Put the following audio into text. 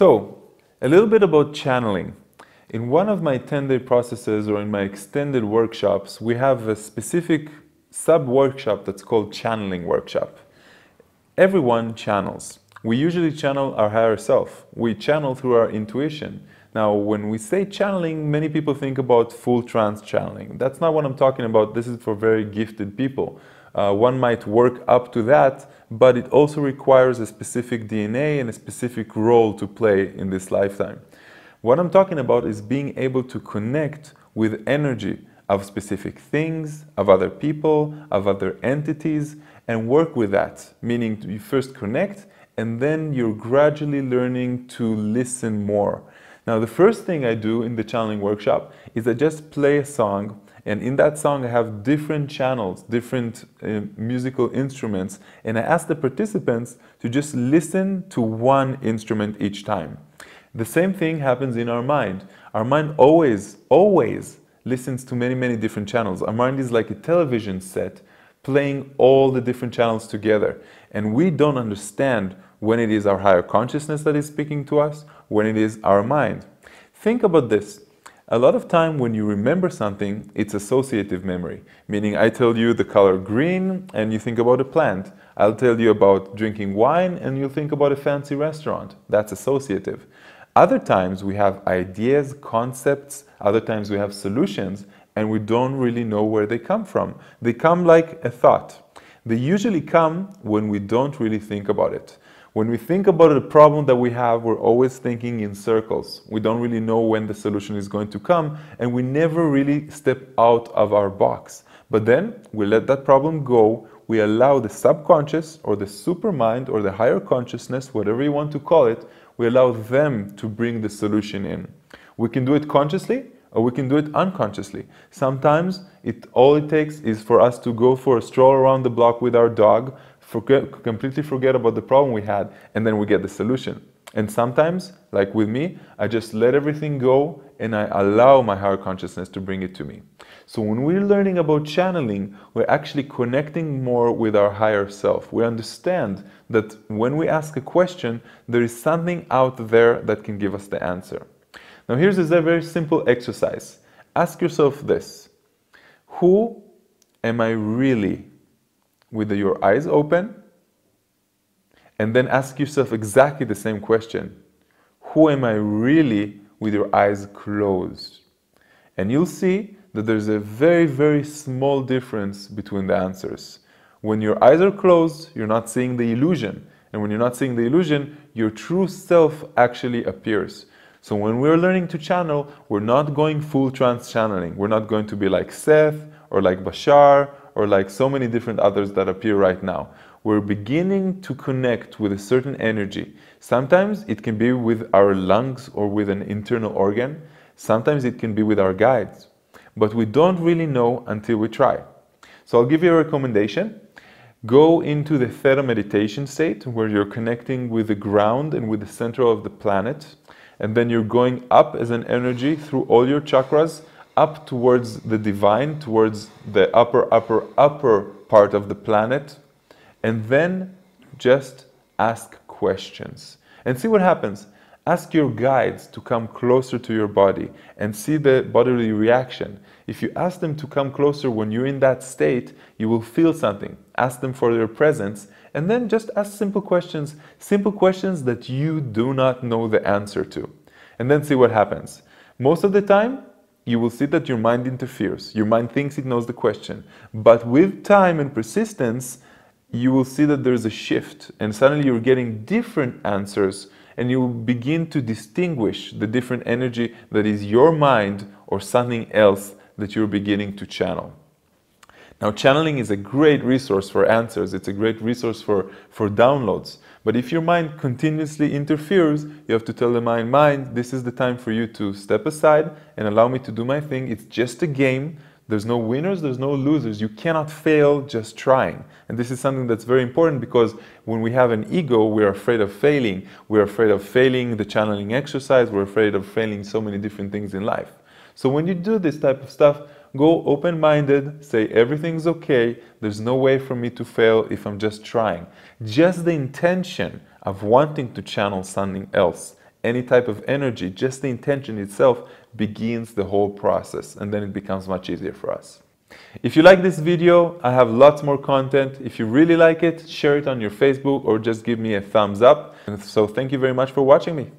So, a little bit about channeling. In one of my 10-day processes or in my extended workshops, we have a specific sub-workshop that's called channeling workshop. Everyone channels. We usually channel our higher self. We channel through our intuition. Now, when we say channeling, many people think about full trance channeling. That's not what I'm talking about. This is for very gifted people. One might work up to that, but it also requires a specific DNA and a specific role to play in this lifetime. What I'm talking about is being able to connect with energy of specific things, of other people, of other entities, and work with that. Meaning you first connect, and then you're gradually learning to listen more. Now, the first thing I do in the channeling workshop is I just play a song, and in that song I have different channels, different musical instruments, and I ask the participants to just listen to one instrument each time. The same thing happens in our mind. Our mind always listens to many different channels. Our mind is like a television set playing all the different channels together. And we don't understand when it is our higher consciousness that is speaking to us, when it is our mind. Think about this. A lot of time when you remember something, it's associative memory. Meaning I tell you the color green and you think about a plant. I'll tell you about drinking wine and you'll think about a fancy restaurant. That's associative. Other times we have ideas, concepts, other times we have solutions, and we don't really know where they come from. They come like a thought. They usually come when we don't really think about it. When we think about a problem that we have, we're always thinking in circles. We don't really know when the solution is going to come, and we never really step out of our box. But then we let that problem go. We allow the subconscious or the supermind or the higher consciousness, whatever you want to call it, we allow them to bring the solution in. We can do it consciously or we can do it unconsciously. Sometimes all it takes is for us to go for a stroll around the block with our dog, completely forget about the problem we had, and then we get the solution. And sometimes, like with me, I just let everything go and I allow my higher consciousness to bring it to me. So when we're learning about channeling, we're actually connecting more with our higher self. We understand that when we ask a question, there is something out there that can give us the answer. Now here's a very simple exercise. Ask yourself this: who am I really? With your eyes open, and then ask yourself exactly the same question. Who am I really? With your eyes closed. And you'll see that there's a very small difference between the answers. When your eyes are closed, you're not seeing the illusion. And when you're not seeing the illusion, your true self actually appears. So when we're learning to channel, we're not going full trance channeling. We're not going to be like Seth or like Bashar or like so many different others that appear right now. We're beginning to connect with a certain energy. Sometimes it can be with our lungs or with an internal organ. Sometimes it can be with our guides. But we don't really know until we try. So I'll give you a recommendation. Go into the theta meditation state where you're connecting with the ground and with the center of the planet. And then you're going up as an energy through all your chakras, up towards the divine, towards the upper part of the planet. And then just ask questions and see what happens. Ask your guides to come closer to your body and see the bodily reaction. If you ask them to come closer when you're in that state, you will feel something. Ask them for their presence and then just ask simple questions that you do not know the answer to. And then see what happens. Most of the time, you will see that your mind interferes. Your mind thinks it knows the question. But with time and persistence, you will see that there's a shift and suddenly you're getting different answers and you will begin to distinguish the different energy that is your mind or something else that you're beginning to channel. Now, channeling is a great resource for answers. It's a great resource for downloads. But if your mind continuously interferes, you have to tell the mind, this is the time for you to step aside and allow me to do my thing. It's just a game. There's no winners, there's no losers. You cannot fail just trying. And this is something that's very important because when we have an ego, we're afraid of failing. We're afraid of failing the channeling exercise. We're afraid of failing so many different things in life. So when you do this type of stuff, go open-minded, say everything's okay, there's no way for me to fail if I'm just trying. Just the intention of wanting to channel something else any type of energy, just the intention itself begins the whole process, and then it becomes much easier for us. If you like this video, I have lots more content. If you really like it, share it on your Facebook or just give me a thumbs up. And so thank you very much for watching me.